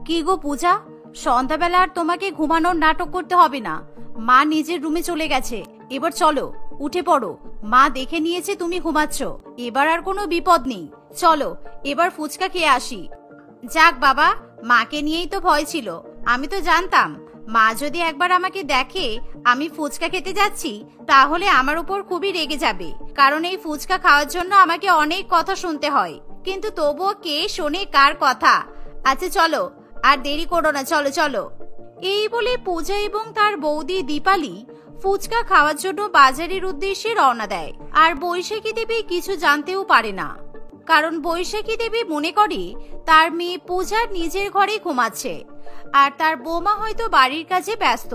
কি গো পূজা, সন্ধ্যাবেলা আর তোমাকে ঘুমানোর নাটক করতে হবে না। মা নিজের রুমে চলে গেছে, এবার চলো উঠে পড়ো। মা দেখে নিয়েছে তুমি ঘুমাচ্ছ, এবার আর কোনো বিপদ নেই। চলো এবার ফুচকা খেয়ে আসি। যাক বাবা, মাকে নিয়েই তো ভয় ছিল। আমি তো জানতাম মা যদি একবার আমাকে দেখে আমি ফুচকা খেতে যাচ্ছি তাহলে আমার উপর খুবই রেগে যাবে, কারণ এই ফুচকা খাওয়ার জন্য আমাকে অনেক কথা শুনতে হয়। কিন্তু তবুও কে শোনে কার কথা। আচ্ছা চলো, আর দেরি করো না, চলো চলো। এই বলে পূজা এবং তার বৌদি দীপালি ফুচকা খাওয়ার জন্য বাজারের উদ্দেশ্যে রওনা দেয়। আর বৈশাখী দেবী কিছু জানতেও পারে না, কারণ বৈশাখী দেবী মনে করে তার মেয়ে পূজা নিজের ঘরে ঘুমাচ্ছে আর তার বৌমা হয়তো বাড়ির কাজে ব্যস্ত।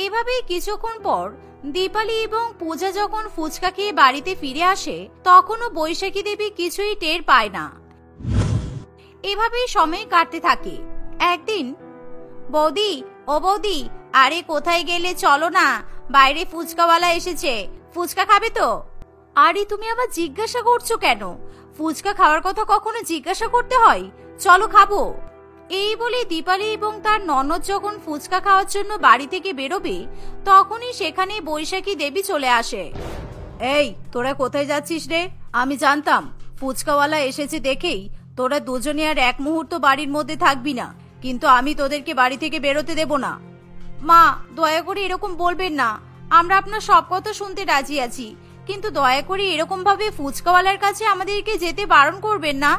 এভাবেই কিছুক্ষণ পর দীপালি এবং পূজা যখন ফুচকা খেয়ে বাড়িতে ফিরে আসে তখনও বৈশাখী দেবী কিছুই টের পায় না। এভাবেই সময় কাটতে থাকে। একদিন, বৌদি ও বৌদি, আরে কোথায় গেলে, চলো না, বাইরে ফুচকাওয়ালা এসেছে, ফুচকা খাবে তো? আরে তুমি আবার জিজ্ঞাসা করছো কেন? ফুচকা খাওয়ার কথা কখনো জিজ্ঞাসা করতে হয়? চলো খাবো। এই বলে দীপালি এবং তার ননদ যখন ফুচকা খাওয়ার জন্য বাড়ি থেকে বেরোবে তখনই সেখানে বৈশাখী দেবী চলে আসে। এই তোরা কোথায় যাচ্ছিস রে? আমি জানতাম ফুচকাওয়ালা এসেছে দেখেই তোরা দুজনে আর এক মুহূর্ত বাড়ির মধ্যে থাকবি না, কিন্তু আমি তোদেরকে বাড়ি থেকে বেরোতে দেব না। মা দয়া করে এরকম বলবেন না, আমরা আপনার সব কথা শুনতে রাজি আছি, কিন্তু দয়া করে এরকম ভাবে ফুচকাওয়ালার কাছে আমাদেরকে যেতে বারণ করবেন না।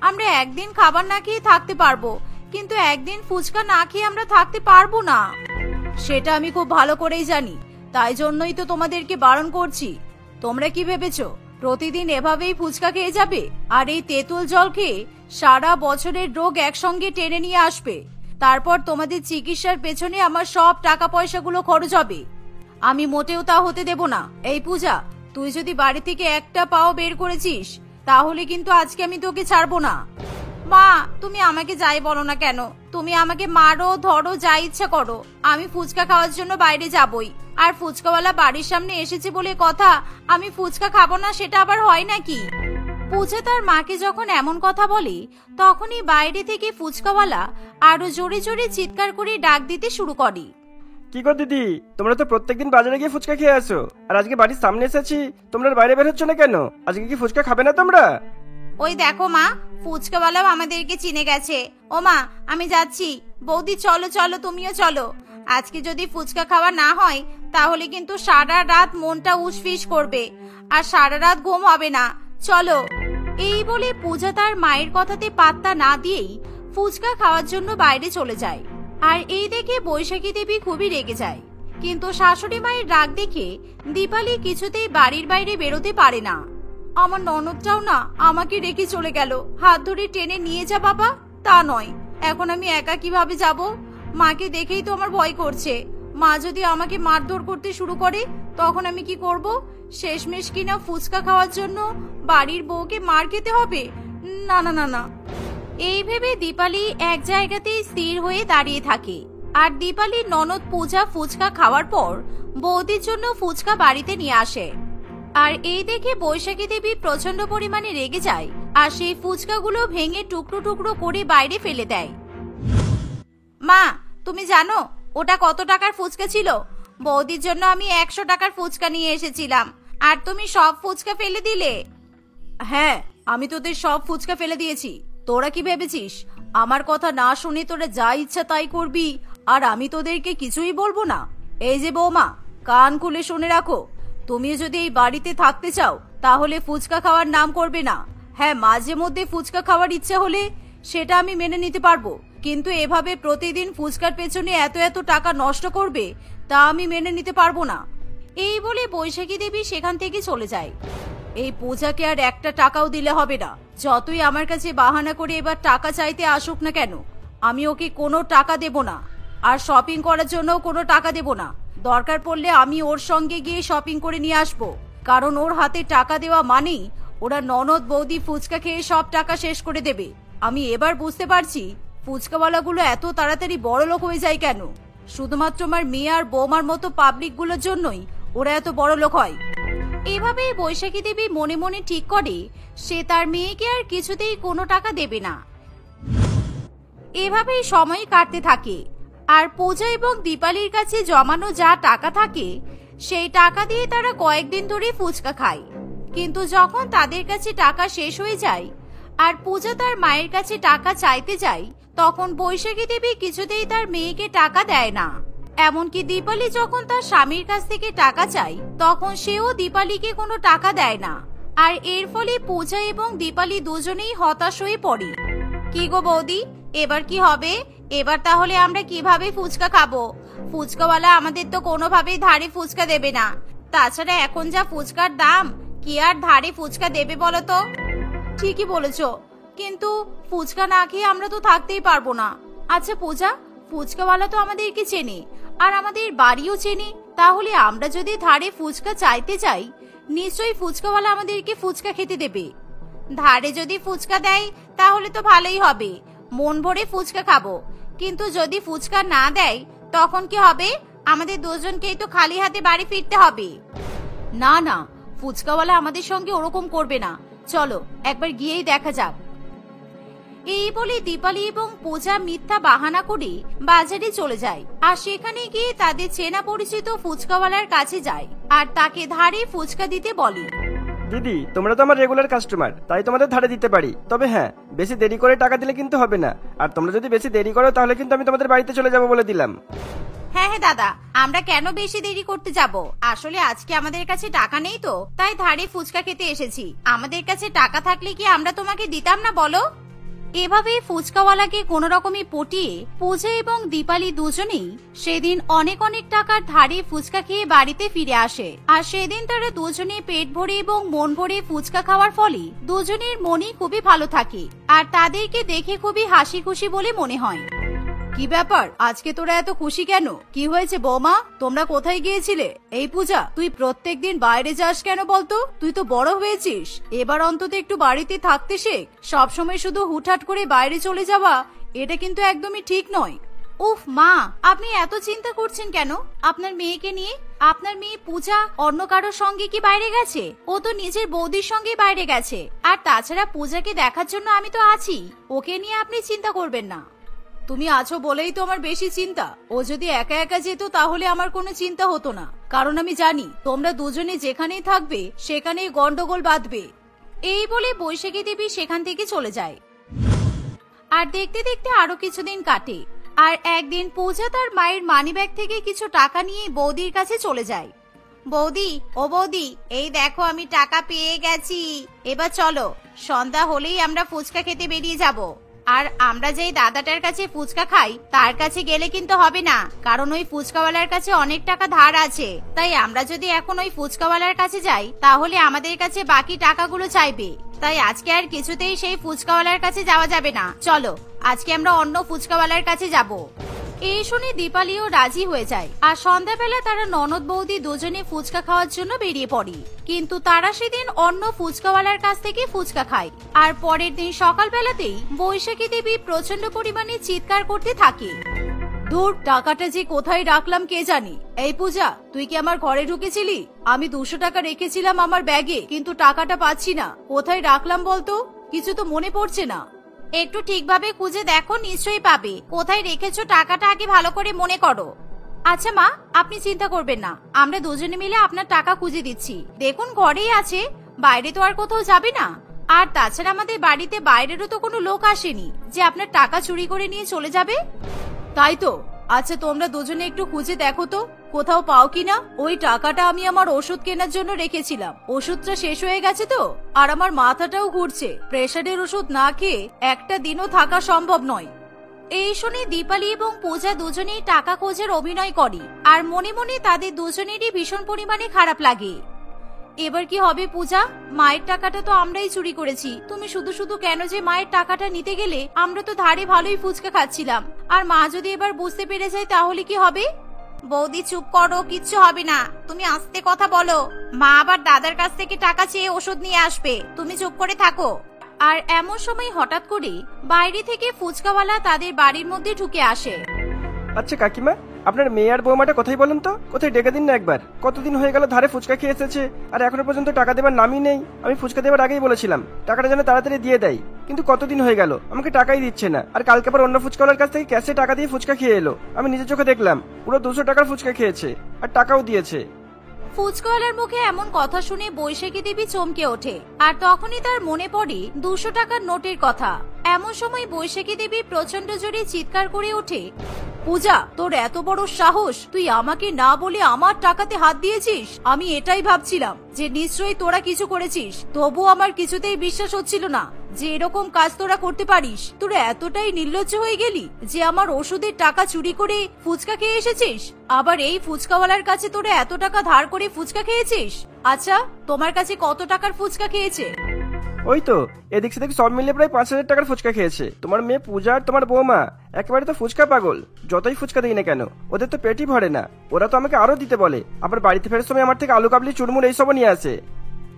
আমরা একদিন খাবার না খেয়ে থাকতে পারবো, কিন্তু একদিন ফুচকা না খেয়ে আমরা থাকতে পারবো না। সেটা আমি খুব ভালো করেই জানি, তাই জন্যই তো তোমাদেরকে বারণ করছি। তোমরা কি ভেবেছো প্রতিদিন এভাবেই ফুচকা খেয়ে যাবে আর এই তেঁতুল জল খেয়ে সারা বছরের রোগ একসঙ্গে টেনে নিয়ে আসবে? তারপর তোমাদের চিকিৎসার পেছনে আমার সব টাকা পয়সাগুলো খরচ হবে। আমি মোটেও তা হতে দেব না। এই পূজা, তুই যদি বাড়ি থেকে একটা পাও বের করেছিস তাহলে কিন্তু আজকে আমি তোকে ছাড়বো না। মা তুমি আমাকে যাই বলো না কেন, তুমি আমাকে মারো ধরো যা ইচ্ছা করো, আমি ফুচকা খাওয়ার জন্য বাইরে যাবই। আর ফুচকাওয়ালা বাড়ির সামনে এসেছে বলে কথা আমি ফুচকা খাবো না, সেটা আবার হয় নাকি? পূজা তার মাকে যখন এমন কথা বলে তখনই বাইরে থেকে ফুচকাওয়ালা আরো জোরে জোরে চিৎকার করে ডাক দিতে শুরু করে। কি গো দিদি, তোমরা তো প্রত্যেকদিন বাজারে গিয়ে ফুচকা খেয়ে আসো, আর আজকে বাড়ির সামনে এসেছি তোমরা বাইরে বের হচ্ছ না কেন? আজকে কি ফুচকা খাবে না তোমরা? ওই দেখো মা, ফুচকাওয়ালাও আমাদেরকে চিনে গেছে। ও মা আমি যাচ্ছি। বৌদি চলো চলো, তুমিও চলো। আজকে যদি ফুচকা খাওয়া না হয় তাহলে কিন্তু সারা রাত মনটা উসফিস করবে আর সারা রাত ঘুম হবে না। চলো। এই বলে পূজা তার মায়ের কথাতে পাত্তা না দিয়েই ফুচকা খাওয়ার জন্য বাইরে চলে যায়। আর এই দেখে বৈশাখী দেবী খুবই রেগে যায়, কিন্তু শাশুড়ি মায়ের রাগ দেখে দীপালি কিছুতেই বাড়ির বাইরে বেরোতে পারে না। আমার ননদটাও না আমাকে রেখে চলে গেল, হাত ধরে টেনে নিয়ে যা বাবা। তা নয়, এখন আমি একা কিভাবে যাব? মাকে দেখেই তো আমার ভয় করছে। মা যদি আমাকে মারধর করতে শুরু করে তখন আমি কি করব? শেষমেশ কিনা ফুচকা খাওয়ার জন্য বাড়ির বউকে মার খেতে হবে? না না না না। এই ভেবে দীপালি এক জায়গাতেই স্থির হয়ে দাঁড়িয়ে থাকে। আর দীপালির ননদ পূজা ফুচকা খাওয়ার পর বৌদির জন্য ফুচকা বাড়িতে নিয়ে আসে। আর এই দেখে বৈশাখী দেবী প্রচন্ড পরিমাণে রেগে যায় আর সেই ফুচকাগুলো ভেঙে টুকরো টুকরো করে বাইরে ফেলে দেয়। মা তুমি জানো ওটা কত টাকার ফুচকা ছিল? বৌদির জন্য আমি 100 টাকার ফুচকা নিয়ে এসেছিলাম, আর তুমি সব ফুচকা ফেলে দিলে। হ্যাঁ, আমি তোদের সব ফুচকা ফেলে দিয়েছি। তোরা কি ভেবেছিস আমার কথা না শুনে তোরা যা ইচ্ছা তাই করবি আর আমি তোদেরকে কিছুই বলবো না? এই যে বৌমা, কান খুলে শুনে রাখো, তুমিও যদি এই বাড়িতে থাকতে চাও তাহলে ফুচকা খাওয়ার নাম করবে না। হ্যাঁ, মাঝে মধ্যে ফুচকা খাওয়ার ইচ্ছা হলে সেটা আমি মেনে নিতে পারবো, কিন্তু এভাবে প্রতিদিন ফুচকার পেছনে এত এত টাকা নষ্ট করবে তা আমি মেনে নিতে পারবো না। এই বলে বৈশাখী দেবী সেখান থেকে চলে যায়। এই পূজাকে আর একটা টাকাও দিলে হবে না। যতই আমার কাছে বাহানা করে এবার টাকা চাইতে আসুক না কেন, আমি ওকে কোনো টাকা দেব না, আর শপিং করার জন্যও কোনো টাকা দেব না। দরকার পড়লে আমি ওর সঙ্গে গিয়ে শপিং করে নিয়ে আসবো, কারণ ওর হাতে টাকা দেওয়া মানেই ওরা ননদ বৌদি ফুচকা খেয়ে সব টাকা শেষ করে দেবে। আমি এবার বুঝতে পারছি ফুচকাওয়ালাগুলো এত তাড়াতাড়ি বড় লোক হয়ে যায় কেন। শুধুমাত্র আমার মেয়ে আর বৌমার মতো পাবলিকগুলোর জন্যই ওরা এত বড় লোক হয়। এভাবেই বৈশাখী দেবী মনে মনে ঠিক করে সে তার মেয়েকে আর কিছুতেই কোনো টাকা দেবে না। এভাবেই সময় কাটতে থাকে। আর পূজা এবং দীপালির কাছে জমানো যা টাকা থাকে সেই টাকা দিয়ে তারা কয়েকদিন ধরে ফুচকা খায়। কিন্তু যখন তাদের কাছে টাকা শেষ হয়ে যায় আর পূজা তার মায়ের কাছে টাকা চাইতে যায়, তখন বৈশাখী দেবী কিছুতেই তার মেয়েকে টাকা দেয় না। এমনকি দীপালি যখন তার স্বামীর কাছ থেকে টাকা চায়, তখন সেও দীপালিকে কোনো টাকা দেয় না। আর এর ফলে পূজা এবং দীপালি দুজনেই হতাশ হয়ে পড়ে। কি গো বৌদি, এবার কি হবে? এবার তাহলে আমরা কিভাবে ফুচকা খাবো? ফুচকাওয়ালা আমাদের তো কোনোভাবেই ধারে ফুচকা দেবে না। তাছাড়া এখন যা ফুচকার দাম, কি আর ধারে ফুচকা দেবে বলো তো? ঠিকই বলেছো, কিন্তু ফুচকা না খেয়ে আমরা তো থাকতেই পারবো না। আচ্ছা পূজা, ফুচকাওয়ালা তো আমাদেরকে চেনে আর আমাদের বাড়িও চেনে, তাহলে আমরা যদি ধারে ফুচকা চাইতে চাই, নিশ্চয়ই ফুচকাওয়ালা আমাদেরকে ফুচকা খেতে দেবে। ধারে যদি ফুচকা দেয় তাহলে তো ভালোই হবে, মন ভরে ফুচকা খাবো। কিন্তু যদি ফুচকা না দেয় তখন কি হবে? আমাদের দুজনকেই তো খালি হাতে বাড়ি ফিরতে হবে। না না, ফুচকাওয়ালা আমাদের সঙ্গে ওরকম করবে না, চলো একবার গিয়েই দেখা যাক। এই বলে দীপালি এবং পূজা মিথ্যা বাহানা করে বাজারে চলে যায় আর সেখানে গিয়ে তাদের চেনা পরিচিত ফুচকাওয়ালার কাছে যায় আর তাকে ধারে ফুচকা দিতে বলে। দিদি, তোমরা তো আমার রেগুলার কাস্টমার, তাই তোমাদের ধারে দিতে পারি। তবে হ্যাঁ, বেশি দেরি করে টাকা দিলে কিন্তু হবে না। আর তোমরা যদি বেশি দেরি করো তাহলে কিন্তু আমি তোমাদের বাড়িতে চলে যাবো বলে দিলাম। হ্যাঁ হ্যাঁ দাদা, আমরা কেন বেশি দেরি করতে যাব? আসলে আজকে আমাদের কাছে টাকা নেই তো, তাই ধারে ফুচকা খেতে এসেছি। আমাদের কাছে টাকা থাকলে কি আমরা তোমাকে দিতাম না বলো? এভাবে ফুচকাওয়ালাকে কোন রকমে পটিয়ে পূজা এবং দীপালি দুজনেই সেদিন অনেক অনেক টাকার ধারে ফুচকা খেয়ে বাড়িতে ফিরে আসে। আর সেদিন তারা দুজনে পেট ভরে এবং মন ভরে ফুচকা খাওয়ার ফলে দুজনের মনই খুবই ভালো থাকে আর তাদেরকে দেখে খুবই হাসি খুশি বলে মনে হয়। কি ব্যাপার, আজকে তোরা এত খুশি কেন? কি হয়েছে বৌমা, তোমরা কোথায় গিয়েছিলে? এই পূজা, তুই প্রত্যেকদিন বাইরে যাস কেন বলতো? তুই তো বড় হয়েছিস, এবার অন্তত একটু বাড়িতে থাকতে শেখ। সবসময় শুধু হুটহাট করে বাইরে চলে যাওয়া, এটা কিন্তু একদমই ঠিক নয়। উফ মা, আপনি এত চিন্তা করছেন কেন আপনার মেয়েকে নিয়ে? আপনার মেয়ে পূজা অন্য কারোর সঙ্গে কি বাইরে গেছে? ও তো নিজের বৌদির সঙ্গে বাইরে গেছে। আর তাছাড়া পূজাকে দেখার জন্য আমি তো আছি, ওকে নিয়ে আপনি চিন্তা করবেন না। তুমি আছো বলেই তো আমার বেশি চিন্তা। ও যদি একা একা যেত তাহলে আমার কোনো চিন্তা হতো না, কারণ আমি জানি তোমরা দুজনে যেখানেই থাকবে সেখানেই গন্ডগোল বাঁধবে। এই বলে বৈশাখী দেবী সেখান থেকে চলে যায়। আর দেখতে দেখতে আরো কিছুদিন কাটে। আর একদিন পূজা তার মায়ের মানিব্যাগ থেকে কিছু টাকা নিয়ে বৌদির কাছে চলে যায়। বৌদি, ও বৌদি, এই দেখো আমি টাকা পেয়ে গেছি। এবার চলো, সন্ধ্যা হলেই আমরা ফুচকা খেতে বেরিয়ে যাব। আর আমরা যেই দাদাটার কাছে ফুচকা খাই তার কাছে গেলে কিন্তু হবে না, কারণ ওই ফুচকাওয়ালার কাছে অনেক টাকা ধার আছে। তাই আমরা যদি এখন ওই ফুচকাওয়ালার কাছে যাই তাহলে আমাদের কাছে বাকি টাকাগুলো চাইবে। তাই আজকে আর কিছুতেই সেই ফুচকাওয়ালার কাছে যাওয়া যাবে না। চলো, আজকে আমরা অন্য ফুচকাওয়ালার কাছে যাব। এই শুনে দীপালিও রাজি হয়ে যায় আর সন্ধ্যাবেলা তারা ননদ বৌদি দুজনে ফুচকা খাওয়ার জন্য বেরিয়ে পড়ে। কিন্তু তারা সেদিন অন্য ফুচকাওয়ালার কাছ থেকে ফুচকা খায়। আর পরের দিন সকালবেলাতেই বৈশাখী দেবী প্রচন্ড পরিমাণে চিৎকার করতে থাকে। দূর, টাকাটা যে কোথায় রাখলাম কে জানি। এই পূজা, তুই কি আমার ঘরে ঢুকেছিলি? আমি 200 টাকা রেখেছিলাম আমার ব্যাগে, কিন্তু টাকাটা পাচ্ছি না। কোথায় রাখলাম বলতো? কিছু তো মনে পড়ছে না। একটু ঠিকভাবে খুঁজে দেখো, নিশ্চয়ই পাবে। কোথায় রেখেছো টাকাটা আগে ভালো করে মনে করো। আচ্ছা মা, আপনি চিন্তা করবেন না, আমরা দুজনে মিলে আপনার টাকা খুঁজে দিচ্ছি। দেখুন ঘরেই আছে, বাইরে তো আর কোথাও যাবে না। আর তাছাড়া আমাদের বাড়িতে বাইরেরও তো কোনো লোক আসেনি যে আপনার টাকা চুরি করে নিয়ে চলে যাবে। তাই তো। আচ্ছা তোমরা দুজনে একটু খুঁজে দেখো তো কোথাও পাও কিনা। ওই টাকাটা আমি আমার ওষুধ কেনার জন্য রেখেছিলাম, ওষুধটা শেষ হয়ে গেছে তো, আর আমার মাথাটাও ঘুরছে। প্রেসারের ওষুধ না খেয়ে একটা দিনও থাকা সম্ভব নয়। এই শুনে দীপালি এবং পূজা দুজনেই টাকা খোঁজের অভিনয় করে আর মনে মনে তাদের দুজনেরই ভীষণ পরিমাণে খারাপ লাগে। এবার কি হবে পূজা? মায়ের টাকাটা তো আমরাই চুরি করেছি, তুমি শুধু শুধু কেন যে মায়ের টাকাটা নিতে গেলে? আমরা তো ধারে ভালোই ফুচকা খাচ্ছিলাম, আর মা যদি এবার বুঝতে পেরে যায় তাহলে কি হবে? বৌদি চুপ করো, কিচ্ছু হবে না, তুমি আস্তে কথা বলো। মা আবার দাদার কাছ থেকে টাকা চেয়ে ওষুধ নিয়ে আসবে, তুমি চুপ করে থাকো। আর এমন সময় হঠাৎ করে বাইরে থেকে ফুচকাওয়ালা তাদের বাড়ির মধ্যে ঢুকে আসে। আচ্ছা কাকিমা, আপনার মেয়ে আর বৌমাটা কোথায় বলেন তো? কোথায় ডেকে দিন না একবার। কতদিন হয়ে গেল ধারে ফুচকা খেয়ে এসেছে, আর এখনো পর্যন্ত টাকা দেবার নামই নেই। আমি ফুচকা দেবার আগেই বলেছিলাম টাকাটা যেন তাড়াতাড়ি দিয়ে দেয়, কিন্তু কতদিন হয়ে গেল আমাকে টাকাই দিচ্ছে না। আর কালকে আবার অন্য ফুচকাওয়ালার কাছ থেকে ক্যাশে টাকা দিয়ে ফুচকা খেয়ে এলো। আমি নিজের চোখে দেখলাম পুরো 200 টাকার ফুচকা খেয়েছে, আর টাকাও দিয়েছে। ফুচকাওয়ালার মুখে এমন কথা শুনে বৈশাখী দেবী চমকে ওঠে, আর তখনই তার মনে পড়ে 200 টাকার নোটের কথা। এমন সময় বৈশাখী দেবী প্রচন্ড জোরে চিৎকার করে ওঠে, পূজা, তোর এত বড় সাহস! তুই আমাকে না বলে আমার টাকাতে হাত দিয়েছিস। আমি এটাই ভাবছিলাম যে নিশ্চয়ই তোরা কিছু করেছিস, তবু আমার কিছুতেই বিশ্বাস হচ্ছিল না যে এরকম কাজ তোরা করতে পারিস। তোরা এতটাই নির্লজ্জ হয়ে গেলি যে আমার ওষুধের টাকা চুরি করে ফুচকা খেয়ে এসেছিস, আবার এই ফুচকাওয়ালার কাছে তোরা এত টাকা ধার করে ফুচকা খেয়েছিস। আচ্ছা, তোমার কাছে কত টাকার ফুচকা খেয়েছে? ওই তো এদিক সেদিক সব মিলিয়ে প্রায় 5,000 টাকার ফুচকা খেয়েছে। তোমার মেয়ে পূজা আর তোমার বৌমা একেবারে তো ফুচকা পাগল। যতই ফুচকা দিই না কেন ওদের তো পেটই ভরে না। ওরা তো আমাকে আরো দিতে বলে, আবার বাড়িতে ফেরার সময় আমার থেকে আলু কাবলি চুরমুর এইসবও নিয়ে আসে।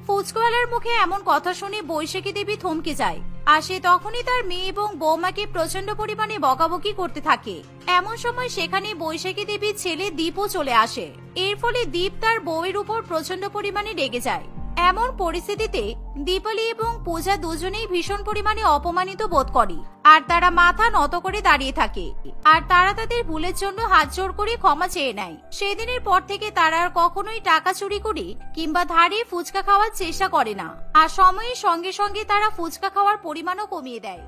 ফুচকাওয়ালার মুখে এমন কথা শুনে বৈশাখী দেবী থমকে যায়, আর সে তখনই তার মেয়ে এবং বৌমাকে প্রচন্ড পরিমাণে বকাবকি করতে থাকে। এমন সময় সেখানে বৈশাখী দেবীর ছেলে দীপও চলে আসে। এর ফলে দীপ তার বউয়ের উপর প্রচন্ড পরিমাণে রেগে যায়। এমন পরিস্থিতিতে দীপালি এবং পূজা দুজনেই ভীষণ পরিমাণে অপমানিত বোধ করে, আর তারা মাথা নত করে দাঁড়িয়ে থাকে, আর তারা তাদের ভুলের জন্য হাত জোড় করে ক্ষমা চেয়ে নেয়। সেদিনের পর থেকে তারা আর কখনোই টাকা চুরি করে কিংবা ধারে ফুচকা খাওয়ার চেষ্টা করে না, আর সময়ের সঙ্গে সঙ্গে তারা ফুচকা খাওয়ার পরিমাণও কমিয়ে দেয়।